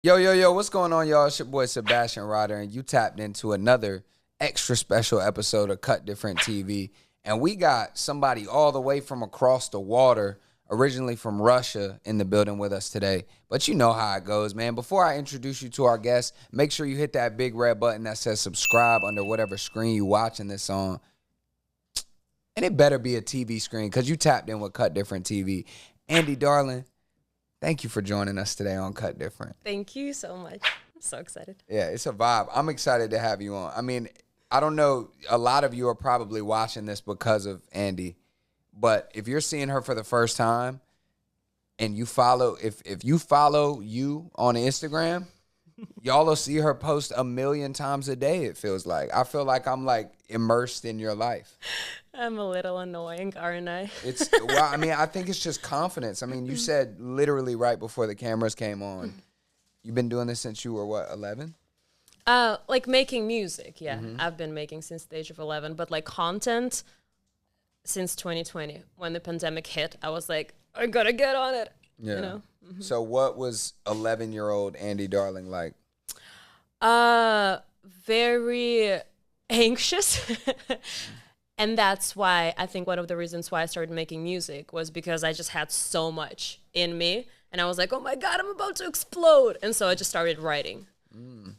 Yo, what's going on, y'all? It's your boy Sebastian Ryder, and you tapped into another extra special episode of Cut Different TV. And we got somebody all the way from across the water, originally from Russia, in the building with us today. But you know how it goes, man. Before I introduce you to our guest, make sure you hit that big red button that says subscribe under whatever screen you watching this on. And it better be a TV screen because you tapped in with Cut Different TV. Andy, darling, thank you for joining us today on Cut Different. Thank you so much. I'm so excited. Yeah, it's a vibe. I'm excited to have you on. I mean, I don't know, a lot of you are probably watching this because of Andy, but if you're seeing her for the first time and you follow, if you follow you on Instagram, y'all will see her post 1,000,000 times a day, it feels like. I feel like I'm like immersed in your life. I'm a little annoying, aren't I? Well, I mean, I think it's just confidence. I mean, you said literally right before the cameras came on, you've been doing this since you were, what, 11? Like making music, yeah. I've been making since the age of 11, but like content since 2020. When the pandemic hit, I was like, I gotta get on it, Yeah. you know? So what was 11-year-old Andy Darling like? Very anxious. And that's why I think one of the reasons why I started making music was because I just had so much in me. And I was like, oh my God, I'm about to explode. And so I just started writing.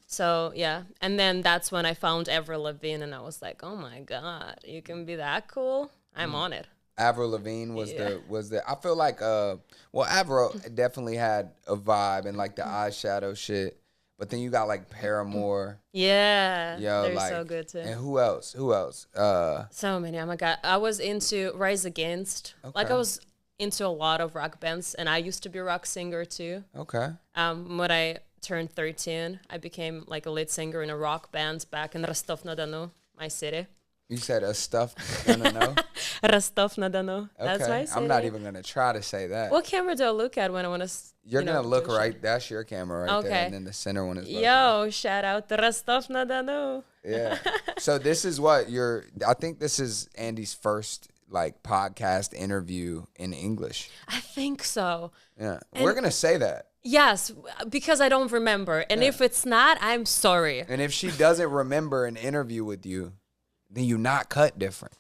So, yeah. And then that's when I found Avril Lavigne and I was like, oh my God, you can be that cool? I'm on it. Avril Lavigne was the I feel like Avril definitely had a vibe and like the eyeshadow shit. But then you got like Paramore. Yeah, Yo, they're like, so good too. And who else? So many. Oh my God. I was into Rise Against. Like I was into a lot of rock bands and I used to be a rock singer too. Okay. When I turned 13, I became like a lead singer in a rock band back in Rostov-na-Don, my city. You said a stuffed no. Rostov-na-Don. That's Okay. my city. I'm not even gonna try to say that. What camera do I look at when I want to? You're gonna look right. That's your camera right there, Okay. and then the center one is. Yo, shout out to Rostov-na-Don. Yeah. So this is what I think this is Andy's first like podcast interview in English. I think so. Yeah. We're gonna say that. Yes, because I don't remember. And if it's not, I'm sorry. And if she doesn't remember an interview with you, then you not cut different.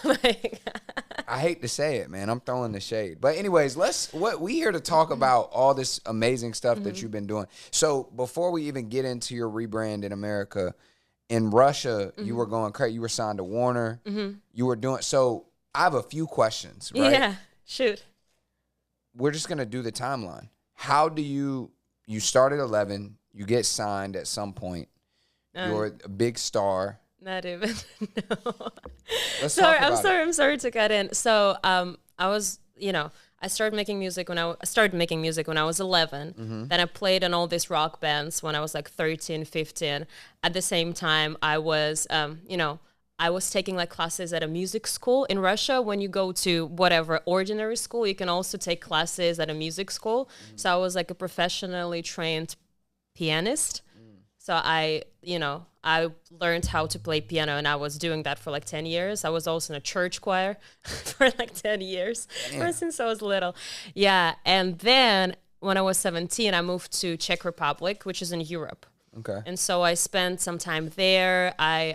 I hate to say it, man. I'm throwing the shade. But anyways, we here to talk about all this amazing stuff that you've been doing. So before we even get into your rebrand in America, in Russia, you were going crazy. You were signed to Warner. You were doing so. I have a few questions, right? Yeah, shoot. We're just gonna do the timeline. How do you start at 11, you get signed at some point, you're a big star. Not even, no. I'm sorry to cut in. So I was, I started making music when I was 11. Then I played in all these rock bands when I was like 13, 15. At the same time, I was, I was taking like classes at a music school in Russia. When you go to whatever ordinary school, you can also take classes at a music school. So I was like a professionally trained pianist. So I learned how to play piano and I was doing that for like 10 years. I was also in a church choir for like 10 years since I was little. Yeah. And then when I was 17, I moved to Czech Republic, which is in Europe. Okay. And so I spent some time there. I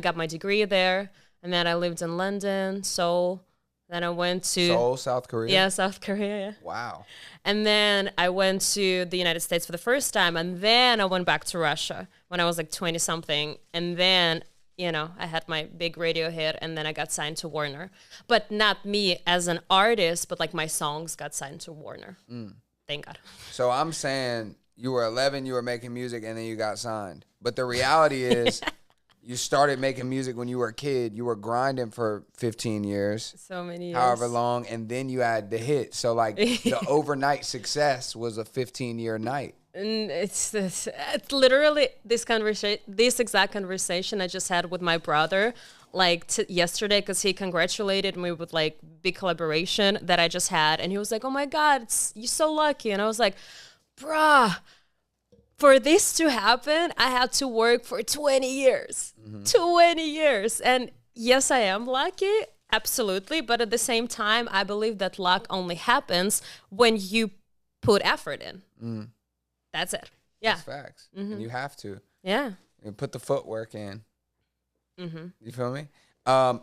got my degree there, and then I lived in London, Seoul. Then I went to Seoul, South Korea? Yeah, South Korea, yeah. Wow. And then I went to the United States for the first time, and then I went back to Russia when I was like 20-something. And then, I had my big radio hit, and then I got signed to Warner. But not me as an artist, but like my songs got signed to Warner. Thank God. So I'm saying you were 11, you were making music, and then you got signed. But the reality is... You started making music when you were a kid. You were grinding for 15 years. So many years. However long. And then you had the hit. So, like, the overnight success was a 15-year night. And it's literally this exact conversation I just had with my brother, like yesterday, because he congratulated me with, like, big collaboration that I just had. And he was like, oh, my God, you're so lucky. And I was like, bruh. For this to happen, I had to work for 20 years. 20 years. And yes, I am lucky. Absolutely. But at the same time, I believe that luck only happens when you put effort in. that's it. Yeah. That's facts. And you have to. Yeah. And put the footwork in. Mm-hmm. You feel me?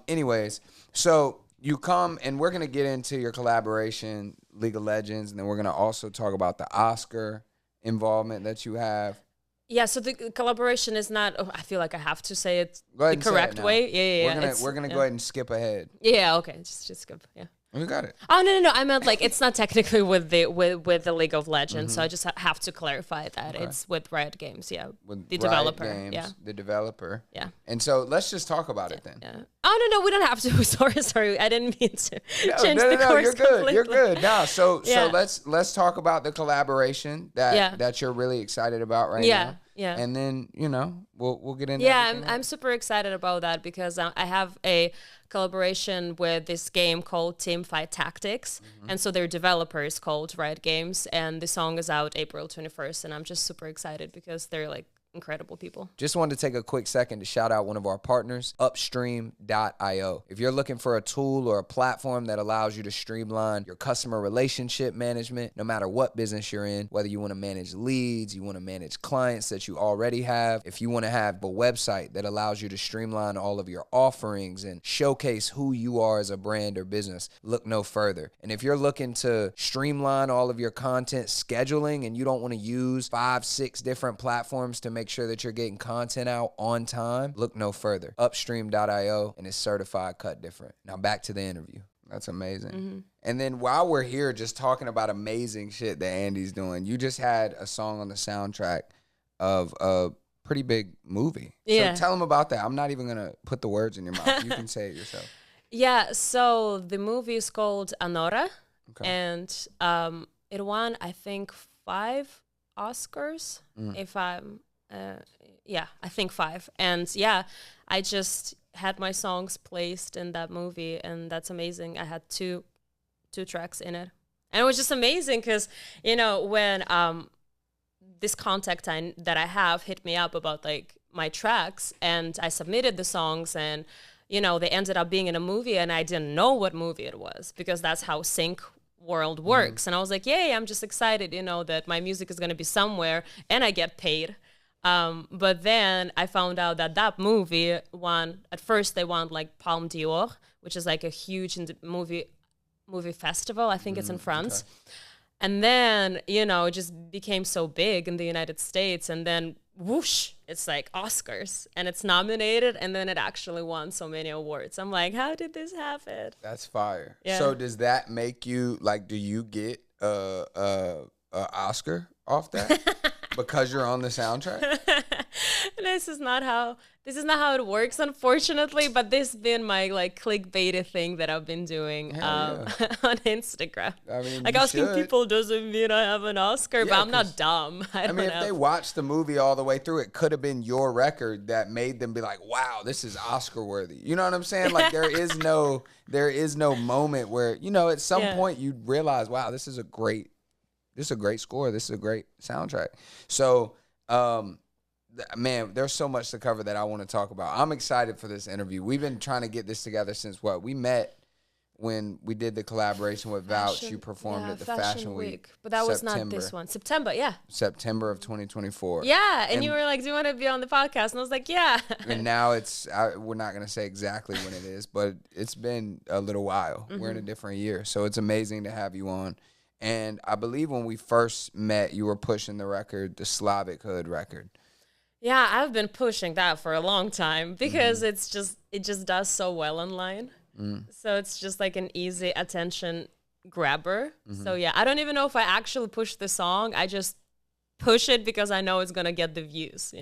Anyways, so you come, and we're going to get into your collaboration, League of Legends, and then we're going to also talk about the Oscar involvement that you have. Yeah, so the collaboration is not, I feel like I have to say it Go ahead the and say it correct now. way. Yeah. We're gonna go ahead and skip ahead. Yeah, okay. Just skip. Yeah. We got it. Oh no! I meant like it's not technically with the League of Legends, so I just have to clarify that it's with Riot Games. Yeah, With the Riot developer. Games, Yeah, the developer. yeah. And so let's just talk about it then. Yeah. Oh no, we don't have to. Sorry, I didn't mean to change the No, course you're good. completely. You're good. Now, so Yeah. let's talk about the collaboration that you're really excited about right now. Yeah. And then, we'll get into I'm super excited about that because I have a collaboration with this game called Teamfight Tactics, and so their developer is called Riot Games, and the song is out April 21st, and I'm just super excited because they're like incredible people. Just wanted to take a quick second to shout out one of our partners, Upstream.io. If you're looking for a tool or a platform that allows you to streamline your customer relationship management, no matter what business you're in, whether you want to manage leads, you want to manage clients that you already have, if you want to have a website that allows you to streamline all of your offerings and showcase who you are as a brand or business, look no further. And if you're looking to streamline all of your content scheduling and you don't want to use 5-6 different platforms to make sure that you're getting content out on time, look no further. Upstream.io, and it's certified cut different. Now back to the interview. That's amazing. And then while we're here just talking about amazing shit that Andy's doing, you just had a song on the soundtrack of a pretty big movie. Yeah. So tell them about that. I'm not even going to put the words in your mouth. You can say it yourself. Yeah, so the movie is called Anora, Okay. and it won, I think, 5 Oscars, if I'm... I think 5. And yeah, I just had my songs placed in that movie, and that's amazing. I had two tracks in it, and it was just amazing because when this contact that I have hit me up about like my tracks, and I submitted the songs, and they ended up being in a movie, and I didn't know what movie it was because that's how sync world works. And I was like, yay, I'm just excited that my music is going to be somewhere and I get paid. But then I found out that movie won. At first, they won like Palme d'Or, which is like a huge movie festival. I think it's in France. Okay. And then it just became so big in the United States. And then whoosh, it's like Oscars, and it's nominated, and then it actually won so many awards. I'm like, how did this happen? That's fire. Yeah. So does that make you like? Do you get a Oscar off that? Because you're on the soundtrack? This is not how it works, unfortunately, but this has been my like clickbait thing that I've been doing on Instagram. I mean, like asking people doesn't mean I have an Oscar, but I'm not dumb. I mean, if they watched the movie all the way through, it could have been your record that made them be like, wow, this is Oscar worthy. You know what I'm saying? Like there is no moment where, at some point you realize, wow, this is a great score. This is a great soundtrack. So, man, there's so much to cover that I want to talk about. I'm excited for this interview. We've been trying to get this together since we met when we did the collaboration with Vouch. You performed at the Fashion Week. But that was not this one. September of 2024. Yeah, and you were like, do you want to be on the podcast? And I was like, yeah. And now we're not going to say exactly when it is, but it's been a little while. We're in a different year. So it's amazing to have you on. And I believe when we first met, you were pushing the record, the Slavic Hood record. Yeah, I've been pushing that for a long time because it just does so well online. So it's just like an easy attention grabber. So yeah, I don't even know if I actually push the song. I just push it because I know it's going to get the views,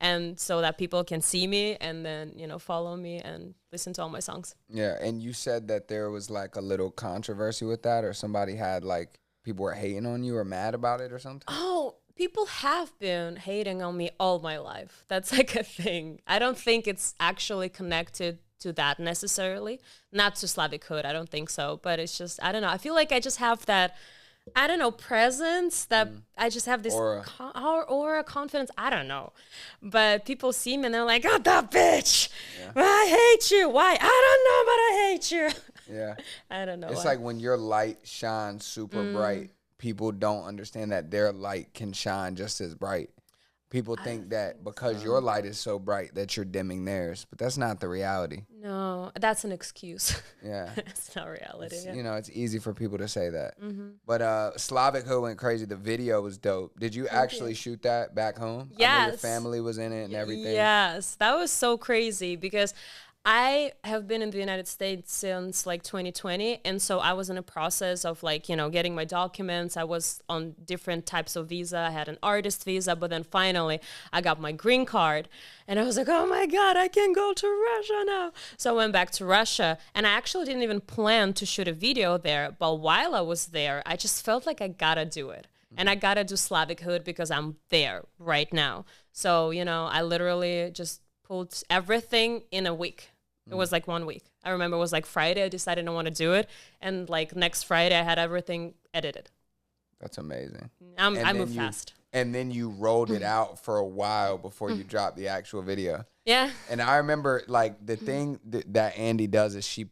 and so that people can see me and then, follow me and listen to all my songs. Yeah, and you said that there was like a little controversy with that, or somebody had like, people were hating on you or mad about it or something? Oh, people have been hating on me all my life. That's like a thing. I don't think it's actually connected to that necessarily. Not to Slavic Hood, I don't think so. But it's just, I don't know. I feel like I just have that, presence that I just have this aura, confidence. I don't know. But people see me and they're like, oh, that bitch. Yeah. I hate you. Why? I don't know, but I hate you. Yeah. I don't know. It's like when your light shines super bright, people don't understand that their light can shine just as bright. People think that because your light is so bright that you're dimming theirs, but that's not the reality. No, that's an excuse. Yeah. It's not reality. It's, Yeah. you know, it's easy for people to say that. But Slavic Hood went crazy. The video was dope. Did you actually shoot that back home? I know your Yes. family was in it and everything. Yes, that was so crazy because I have been in the United States since like 2020. And so I was in a process of like, you know, getting my documents. I was on different types of visa. I had an artist visa, but then finally I got my green card and I was like, oh my God, I can go to Russia now. So I went back to Russia and I actually didn't even plan to shoot a video there. But while I was there, I just felt like I gotta do it. And I gotta do Slavic Hood because I'm there right now. So, you know, I literally just pulled everything in a week. It was like 1 week. I remember it was like Friday. I decided I want to do it. And like next Friday, I had everything edited. That's amazing. I move fast. And then you rolled it out for a while before you dropped the actual video. Yeah. And I remember like the thing that Andy does is she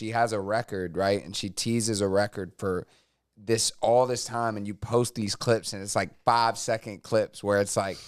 has a record, right? And she teases a record for all this time. And you post these clips and it's like 5-second clips where it's like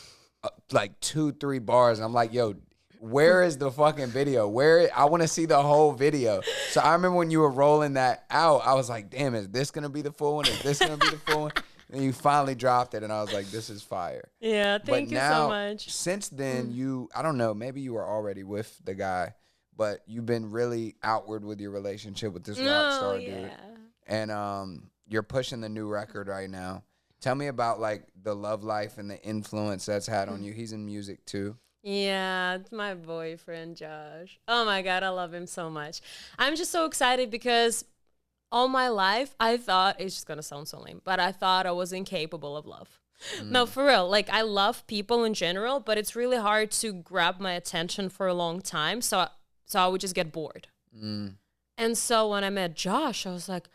2-3 bars. And I'm like, yo, where is the fucking video? I want to see the whole video. So I remember when you were rolling that out, I was like, damn, is this going to be the full one? Is this going to be the full one? And you finally dropped it, and I was like, this is fire. Yeah, thank you so much. Since then, I don't know, maybe you were already with the guy, but you've been really outward with your relationship with this rock star dude. And you're pushing the new record right now. Tell me about like the love life and the influence that's had on you. He's in music too. Yeah, it's my boyfriend, Josh. Oh my God, I love him so much. I'm just so excited because all my life, I thought, it's just gonna sound so lame, but I thought I was incapable of love. No, for real. Like, I love people in general, but it's really hard to grab my attention for a long time. So I would just get bored. And so when I met Josh, I was like,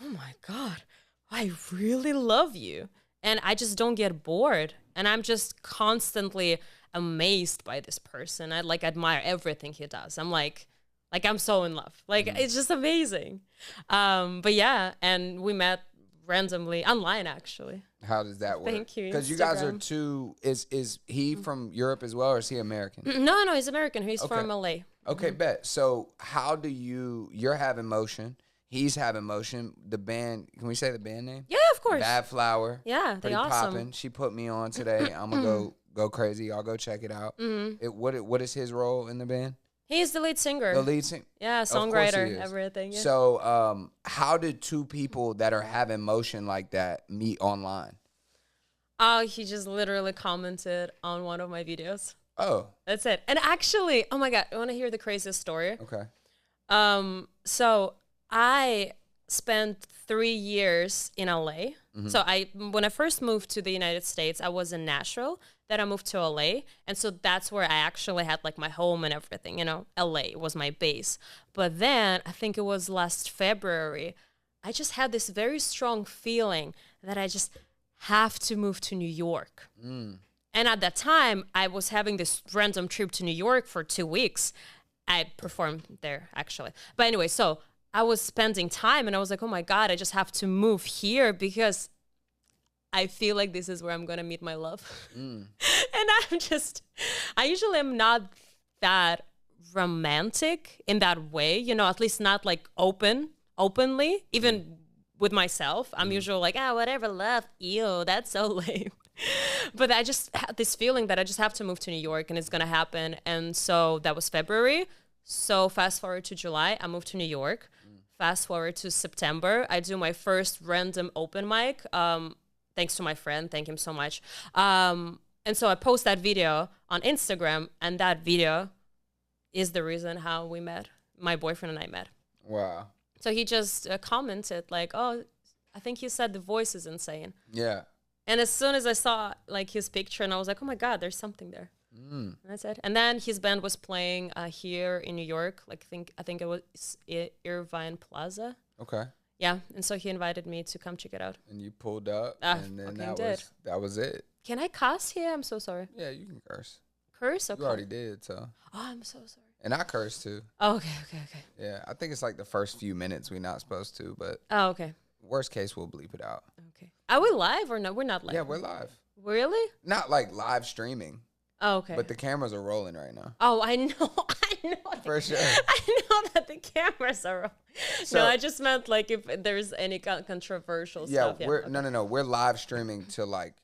oh my God, I really love you. And I just don't get bored. And I'm just constantly amazed by this person. I like admire everything he does. I'm like I'm so in love. Like it's just amazing. But yeah, and we met randomly online actually. How does that work? Thank you. Because you guys are two. Is he from Europe as well, or is he American? No, he's American. He's from LA. Okay, bet. So how do you're having motion. He's having motion. The band, can we say the band name? Yeah, of course. Bad Flower. Yeah, pretty they're awesome. Poppin'. She put me on today. I'm gonna go crazy. Y'all go check it out. What is his role in the band? He's the lead singer. The lead singer. Yeah, songwriter, everything. Yeah. So, how did two people that are having motion like that meet online? Oh, he just literally commented on one of my videos. Oh, that's it. And actually, oh my God, I want to hear the craziest story. Okay. So I spent 3 years in LA. So when I first moved to the United States, I was in Nashville. Then I moved to LA. And so that's where I actually had like my home and everything, you know, LA was my base. But then I think it was last February, I just had this very strong feeling that I just have to move to New York. And at that time, I was having this random trip to New York for 2 weeks. I performed there actually. But anyway, so I was spending time and I was like, oh my God, I just have to move here because I feel like this is where I'm going to meet my love. And I usually am not that romantic in that way, you know, at least not like openly, even with myself. I'm usually like, whatever, love, ew, that's so lame. But I just had this feeling that I just have to move to New York and it's going to happen. And so that was February. So fast forward to July, I moved to New York. Fast forward to September, I do my first random open mic. Thanks to my friend, thank him so much. And so I post that video on Instagram, and that video is the reason how we met. My boyfriend and I met. Wow. So he just commented like, oh, I think he said the voice is insane. Yeah. And as soon as I saw like his picture, and I was like, oh my God, there's something there. And that's it. And then his band was playing here in New York. Like I think it was Irvine Plaza. Okay. Yeah, and so he invited me to come check it out. And you pulled up, and then that was it. Can I cuss here? I'm so sorry. Yeah, you can curse. Curse? Okay. You already did, so. Oh, I'm so sorry. And I curse too. Oh, okay. Yeah, I think it's like the first few minutes we're not supposed to, but. Oh, okay. Worst case, we'll bleep it out. Okay. Are we live or no? We're not live. Yeah, we're live. Really? Not like live streaming, Oh, okay. but the cameras are rolling right now. Oh, I know. I know. For sure. I know that the cameras are. So- no, I just meant like if there's any controversial Yeah, stuff. we're no. We're live streaming to like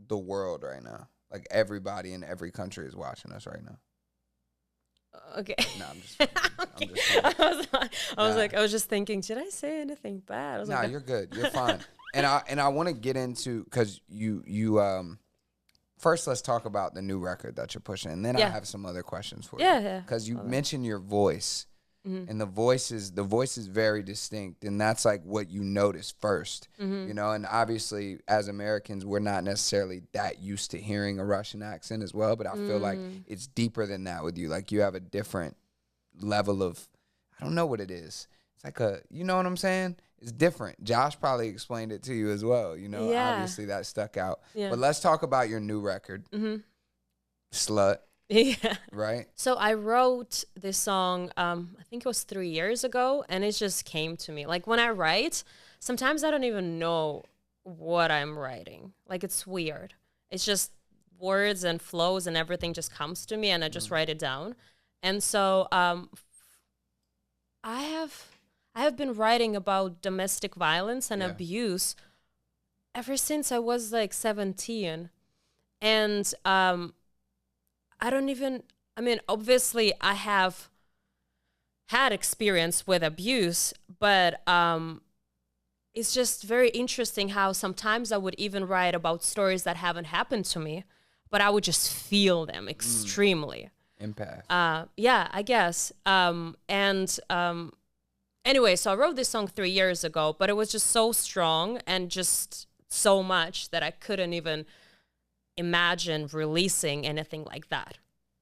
the world right now. Like everybody in every country is watching us right now. Okay. No, I'm just kidding. I'm just kidding. I was just thinking, did I say anything bad? I was Nah, like, you're good. You're fine. And I want to get into, because you first let's talk about the new record that you're pushing, and then I Yeah. have some other questions for Yeah, you. yeah. Because you mentioned your voice, and the voice is very distinct, and that's like what you notice first, you know. And obviously, as Americans, we're not necessarily that used to hearing a Russian accent as well, but I feel like it's deeper than that with you. Like you have a different level of, I don't know what it is. It's like you know what I'm saying? It's different. Josh probably explained it to you as well. You know, Yeah. obviously that stuck out. Yeah. But let's talk about your new record, Slut, yeah. right? So I wrote this song, I think it was 3 years ago, and it just came to me. Like when I write, sometimes I don't even know what I'm writing. Like it's weird. It's just words and flows and everything just comes to me, and I just write it down. And so I have been writing about domestic violence and abuse ever since I was like 17. And obviously I have had experience with abuse, but it's just very interesting how sometimes I would even write about stories that haven't happened to me, but I would just feel them extremely. Empath. Yeah, I guess. Anyway, so I wrote this song 3 years ago, but it was just so strong and just so much that I couldn't even imagine releasing anything like that.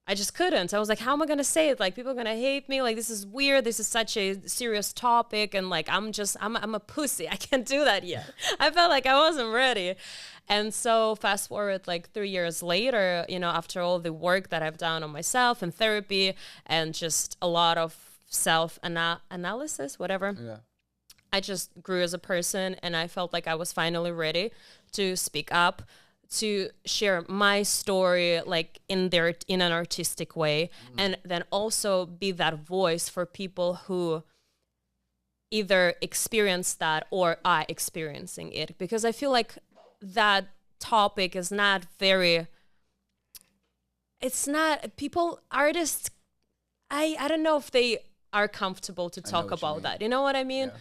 I just couldn't. I was like, how am I going to say it? Like, people are going to hate me. Like, this is weird. This is such a serious topic. And like, I'm a pussy. I can't do that yet. I felt like I wasn't ready. And so fast forward like 3 years later, you know, after all the work that I've done on myself and therapy and just a lot of self-analysis, whatever. Yeah. I just grew as a person, and I felt like I was finally ready to speak up, to share my story like in an artistic way, and then also be that voice for people who either experience that or are experiencing it, because I feel like that topic is not very, it's not, people, artists, I don't know if they are comfortable to talk about that. You know what I mean? Yeah.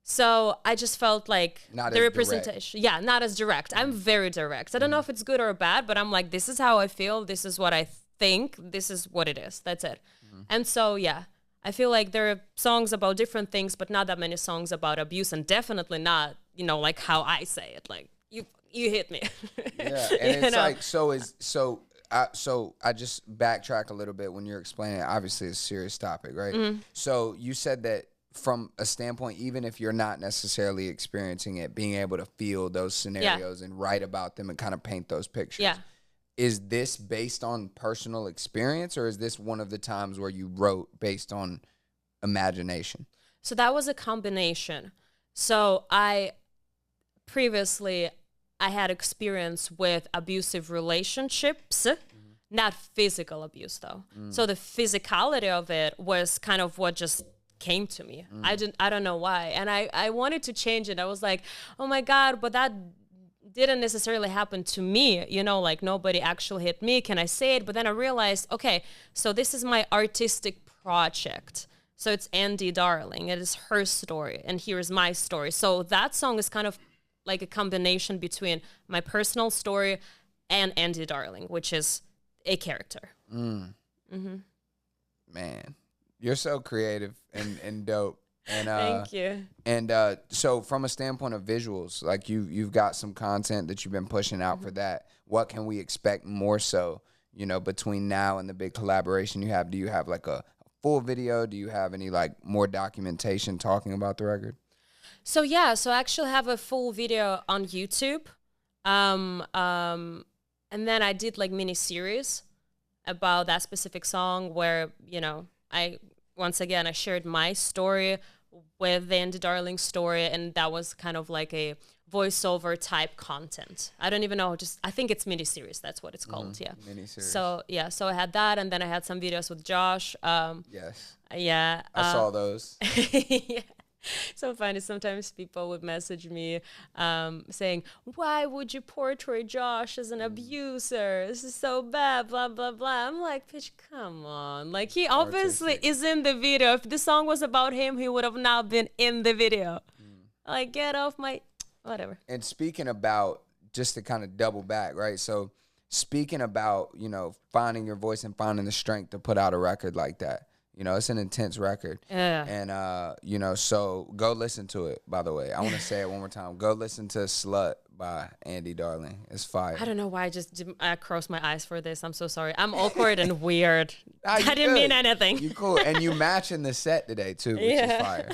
So I just felt like Not the as representation. Yeah, not as direct. I'm very direct. I don't know if it's good or bad, but I'm like, this is how I feel. This is what I think. This is what it is. That's it. And so, yeah, I feel like there are songs about different things, but not that many songs about abuse, and definitely not, you know, like how I say it. Like, you hit me. Yeah, and it's like, so I just backtrack a little bit when you're explaining it. Obviously, it's a serious topic, right? So you said that from a standpoint, even if you're not necessarily experiencing it, being able to feel those scenarios and write about them and kind of paint those pictures. Yeah. Is this based on personal experience, or is this one of the times where you wrote based on imagination? So that was a combination. So previously I had experience with abusive relationships, not physical abuse though. So the physicality of it was kind of what just came to me. I don't know why. And I wanted to change it. I was like, oh my God, but that didn't necessarily happen to me. You know, like nobody actually hit me. Can I say it? But then I realized, okay, so this is my artistic project. So it's Andy Darling. It is her story. And here's my story. So that song is kind of like a combination between my personal story and Andy Darling, which is a character. Man, you're so creative and dope. And Thank you. And so from a standpoint of visuals, like you've got some content that you've been pushing out for that. What can we expect more so, you know, between now and the big collaboration you have? Do you have like a full video? Do you have any like more documentation talking about the record? So yeah, so I actually have a full video on YouTube. And then I did like mini series about that specific song where, you know, I shared my story with the Andy Darling story, and that was kind of like a voiceover type content. I don't even know, I think it's miniseries. That's what it's called. Yeah. Miniseries. So I had that, and then I had some videos with Josh. Yes. Yeah. I saw those. Yeah. So funny. Sometimes people would message me saying, "Why would you portray Josh as an abuser? This is so bad, blah, blah, blah." I'm like, bitch, come on. Like, he obviously is in the video. If the song was about him, he would have now been in the video. Like, get off my... Whatever. And speaking about, just to kind of double back, right? So speaking about, you know, finding your voice and finding the strength to put out a record like that. You know, it's an intense record. Yeah. And, you know, so go listen to it, by the way. I want to say it one more time. Go listen to Slut by Andy Darling. It's fire. I don't know why I crossed my eyes for this. I'm so sorry. I'm awkward and weird. I didn't mean anything. You cool. And you matching the set today, too, which is fire.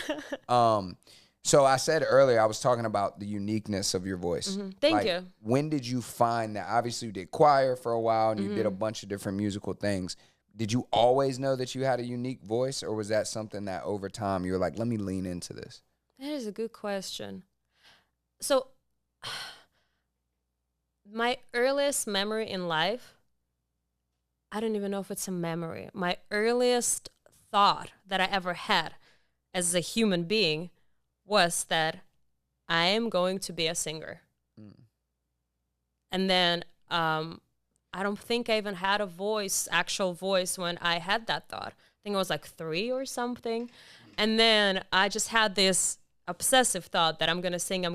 So I said earlier, I was talking about the uniqueness of your voice. Thank you. When did you find that? Obviously, you did choir for a while, and you did a bunch of different musical things. Did you always know that you had a unique voice, or was that something that over time you were like, let me lean into this? That is a good question. So my earliest memory in life, I don't even know if it's a memory. My earliest thought that I ever had as a human being was that I am going to be a singer. And then I don't think I even had a actual voice when I had that thought. I think I was like 3 or something. And then I just had this obsessive thought that I'm going to sing.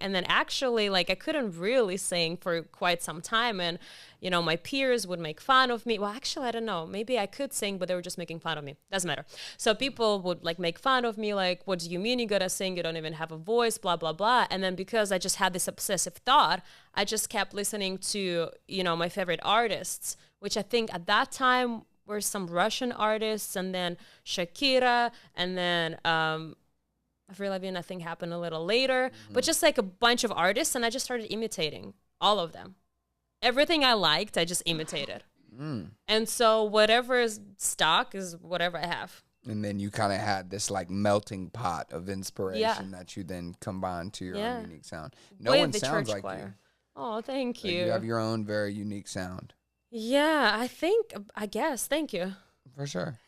And then actually, like, I couldn't really sing for quite some time. And, you know, my peers would make fun of me. Well, actually, I don't know. Maybe I could sing, but they were just making fun of me. Doesn't matter. So people would, like, make fun of me. Like, what do you mean you got to sing? You don't even have a voice, blah, blah, blah. And then because I just had this obsessive thought, I just kept listening to, you know, my favorite artists, which I think at that time were some Russian artists, and then Shakira, and then Avril Lavigne, I think, happened a little later, but just like a bunch of artists, and I just started imitating all of them. Everything I liked, I just imitated. And so whatever is stock is whatever I have. And then you kind of had this like melting pot of inspiration that you then combined to your own unique sound. No one sounds like you. Oh, thank you. You have your own very unique sound. Yeah, I guess. Thank you. For sure.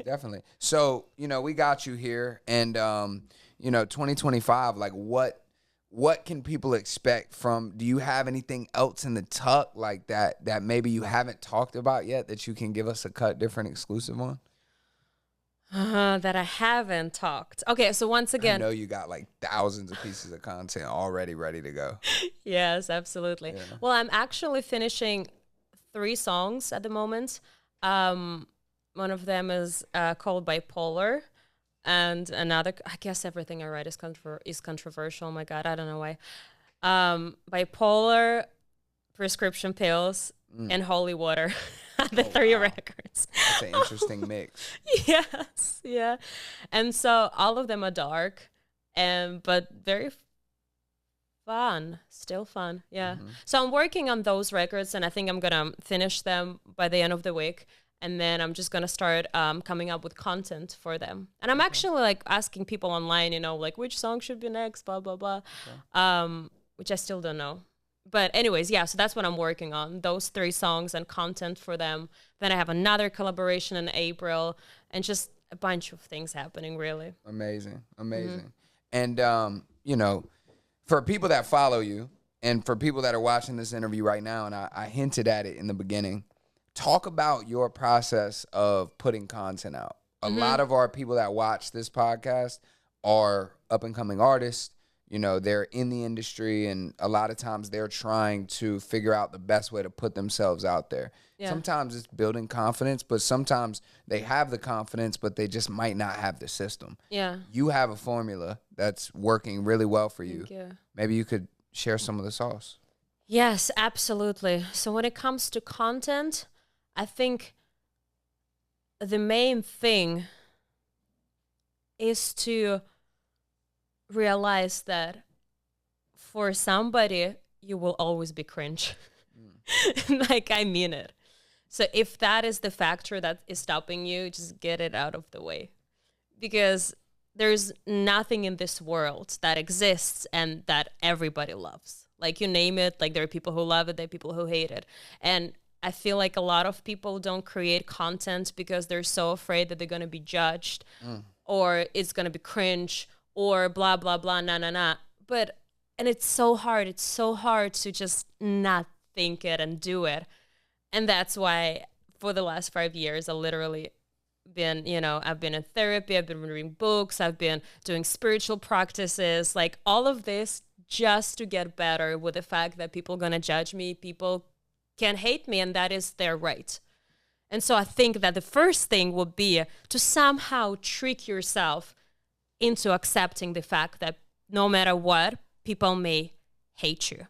Definitely. So, you know, we got you here, and, you know, 2025, like what can people expect from, do you have anything else in the tuck like that maybe you haven't talked about yet that you can give us a cut different exclusive on? That I haven't talked. Okay, so once again, I know you got like thousands of pieces of content already ready to go. Yes, absolutely. Yeah. Well, I'm actually finishing 3 songs at the moment. One of them is called Bipolar, and another, I guess everything I write is controversial. Oh my God, I don't know why. Bipolar, Prescription Pills, and Holy Water. The 3 records. That's an interesting mix. Yes, yeah. And so all of them are dark, but very fun, still fun, yeah. So I'm working on those records, and I think I'm gonna finish them by the end of the week, and then I'm just gonna start coming up with content for them. And I'm actually like asking people online, you know, like which song should be next, blah blah blah, which I still don't know. But anyways, yeah, so that's what I'm working on, those 3 songs and content for them. Then I have another collaboration in April, and just a bunch of things happening, really. Amazing. And you know, for people that follow you, and for people that are watching this interview right now, and I hinted at it in the beginning, talk about your process of putting content out. A lot of our people that watch this podcast are up-and-coming artists. You know, they're in the industry, and a lot of times they're trying to figure out the best way to put themselves out there. Yeah. Sometimes it's building confidence, but sometimes they have the confidence, but they just might not have the system. Yeah. You have a formula that's working really well for you. Thank you. Maybe you could share some of the sauce. Yes, absolutely. So when it comes to content, I think the main thing is to realize that for somebody, you will always be cringe. Like, I mean it. So if that is the factor that is stopping you, just get it out of the way. Because there's nothing in this world that exists and that everybody loves. Like, you name it, like, there are people who love it, there are people who hate it. And I feel like a lot of people don't create content because they're so afraid that they're going to be judged or it's going to be cringe or blah, blah, blah, nah, nah, nah. And it's so hard. It's so hard to just not think it and do it. And that's why for the last 5 years, I literally been, I've been in therapy, I've been reading books, I've been doing spiritual practices, like all of this just to get better with the fact that people are going to judge me, people can hate me, and that is their right. And so I think that the first thing would be to somehow trick yourself into accepting the fact that no matter what, people may hate you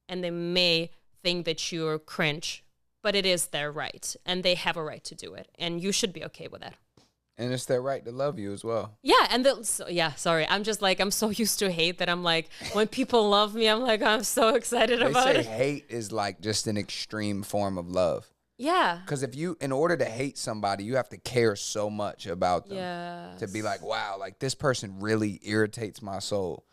and they may think that you're cringe, but it is their right and they have a right to do it. And you should be okay with that. And it's their right to love you as well. Yeah. Sorry. I'm just like, I'm so used to hate that I'm like, when people love me, I'm like, I'm so excited about it. They say hate is like just an extreme form of love. Yeah. Because in order to hate somebody, you have to care so much about them. Yes. To be like, wow, like this person really irritates my soul.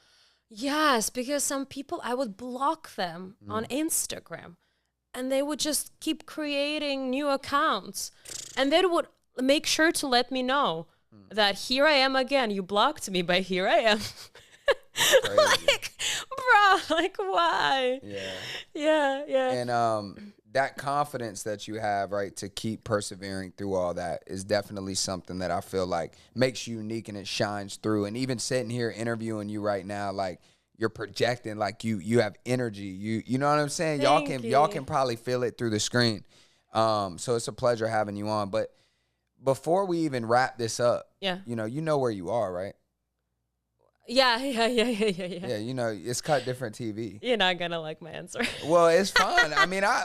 Yes, because some people, I would block them on Instagram and they would just keep creating new accounts and they would make sure to let me know that here I am again. You blocked me, but here I am. Like, bro, like why? Yeah. And that confidence that you have, right, to keep persevering through all that is definitely something that I feel like makes you unique and it shines through. And even sitting here interviewing you right now, like you're projecting, like you have energy. You know what I'm saying? Y'all can probably feel it through the screen. So it's a pleasure having you on. But before we even wrap this up, you know where you are, right? Yeah. Yeah, it's Cut Different TV. You're not gonna like my answer. Well, it's fine. I mean, I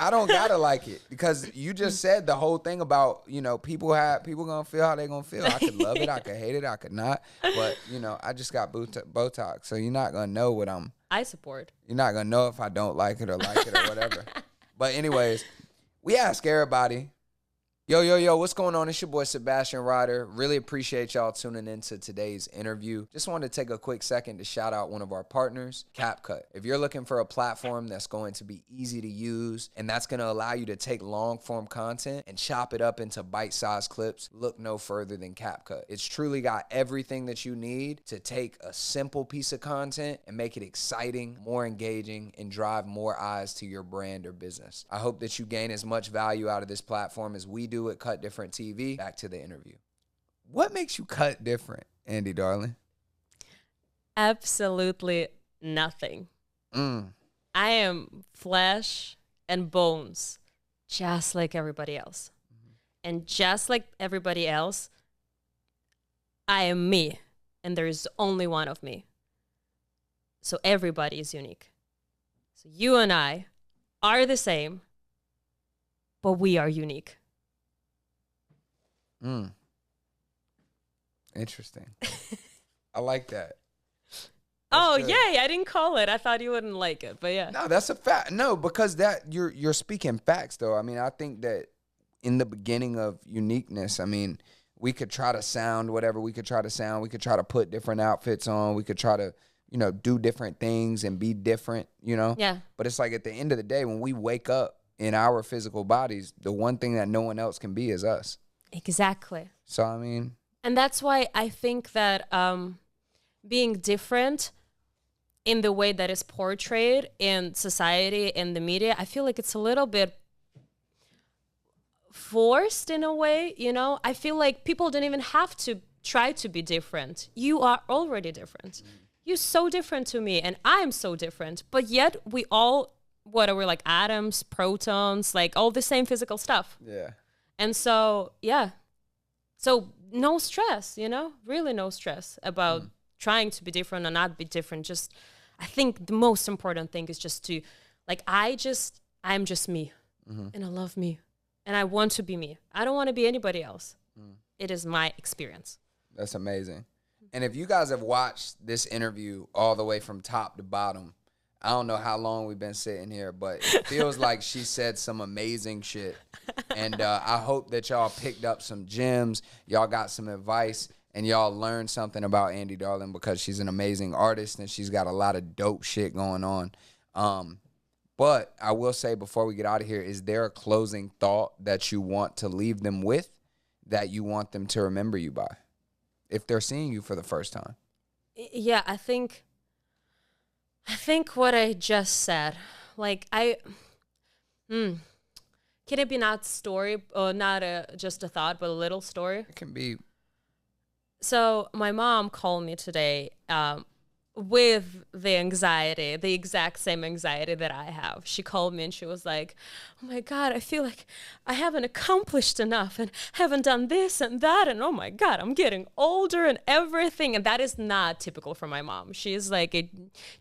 don't gotta like it because you just said the whole thing about, people gonna feel how they gonna feel. I could love it, I could hate it, I could not. But I just got Botox, so you're not gonna know what I support. You're not gonna know if I don't like it or whatever. But anyways, we ask everybody. Yo, what's going on? It's your boy, Sebastian Ryder. Really appreciate y'all tuning into today's interview. Just wanted to take a quick second to shout out one of our partners, CapCut. If you're looking for a platform that's going to be easy to use and that's going to allow you to take long-form content and chop it up into bite-sized clips, look no further than CapCut. It's truly got everything that you need to take a simple piece of content and make it exciting, more engaging, and drive more eyes to your brand or business. I hope that you gain as much value out of this platform as we do at Cut Different TV. Back to the interview. What makes you cut different, Andy, darling? Absolutely nothing. I am flesh and bones, just like everybody else. And just like everybody else, I am me, and there is only one of me. So everybody is unique. So you and I are the same, but we are unique. Interesting. I like that. Oh, good. Yay. I didn't call it. I thought you wouldn't like it, but yeah. No, that's a fact. No, because that you're speaking facts though. I mean, I think that in the beginning of uniqueness, I mean, we could try to sound whatever we could try to sound. We could try to put different outfits on. We could try to, do different things and be different, Yeah. But it's like at the end of the day, when we wake up in our physical bodies, the one thing that no one else can be is us. Exactly. So, I mean. And that's why I think that being different in the way that is portrayed in society, in the media, I feel like it's a little bit forced in a way, I feel like people don't even have to try to be different. You are already different. You're so different to me and I'm so different, but yet we all, we're like atoms, protons, like all the same physical stuff. Yeah. And so, yeah. So no stress, really no stress about trying to be different or not be different. Just, I think the most important thing is just to, like, I'm just me and I love me and I want to be me. I don't want to be anybody else. It is my experience. That's amazing. And if you guys have watched this interview all the way from top to bottom, I don't know how long we've been sitting here, but it feels like she said some amazing shit. And I hope that y'all picked up some gems. Y'all got some advice. and y'all learn something about Andy Darling because she's an amazing artist and she's got a lot of dope shit going on. But I will say before we get out of here, is there a closing thought that you want to leave them with that you want them to remember you by if they're seeing you for the first time? Yeah, I think what I just said, like can it be not story or not just a thought, but a little story? It can be. So my mom called me today with the anxiety, the exact same anxiety that I have. She called me and she was like, oh my God, I feel like I haven't accomplished enough and haven't done this and that. And oh my God, I'm getting older and everything. And that is not typical for my mom. She is like a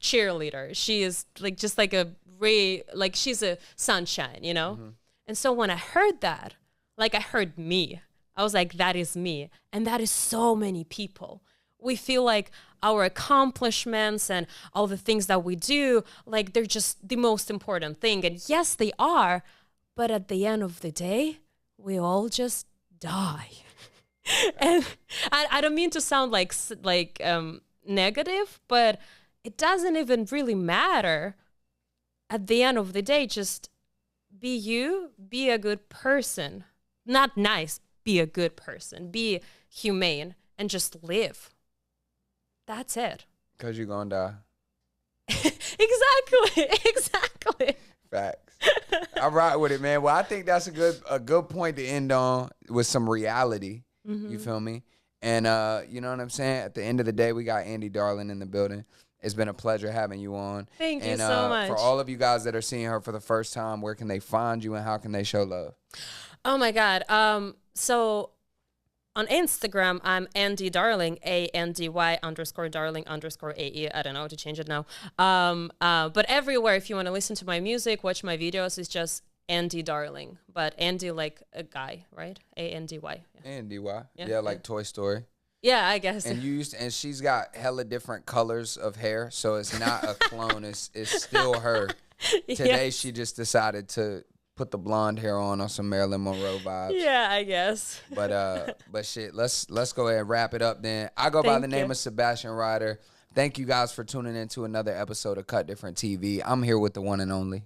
cheerleader. She is like just like a ray, like she's a sunshine, you know? Mm-hmm. And so when I heard that, like I heard me, I was like, that is me. And that is so many people. We feel like our accomplishments and all the things that we do, like they're just the most important thing. And yes, they are. But at the end of the day, we all just die. And I don't mean to sound like negative, but it doesn't even really matter. At the end of the day, just be you, be a good person. Not nice, be a good person, be humane, and just live. That's it. Because you're going to die. Exactly. Facts. I ride with it, man. Well, I think that's a good point to end on with some reality. Mm-hmm. You feel me? And you know what I'm saying? At the end of the day, we got Andy Darling in the building. It's been a pleasure having you on. Thank you so much. For all of you guys that are seeing her for the first time, where can they find you and how can they show love? Oh my God. So on Instagram, I'm Andy Darling, ANDY_Darling_AE. I don't know how to change it now. But everywhere, if you want to listen to my music, watch my videos, it's just Andy Darling. But Andy like a guy, right? ANDY. Yeah. ANDY. Yeah, like Toy Story. Yeah, I guess. And she's got hella different colors of hair, so it's not a clone. It's still her. Today she just decided to put the blonde hair on some Marilyn Monroe vibes. Yeah, I guess. But shit, let's go ahead and wrap it up then. I go by the name of Sebastian Ryder. Thank you guys for tuning in to another episode of Cut Different TV. I'm here with the one and only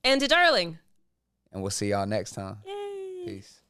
Andy Darling. And we'll see y'all next time. Yay. Peace.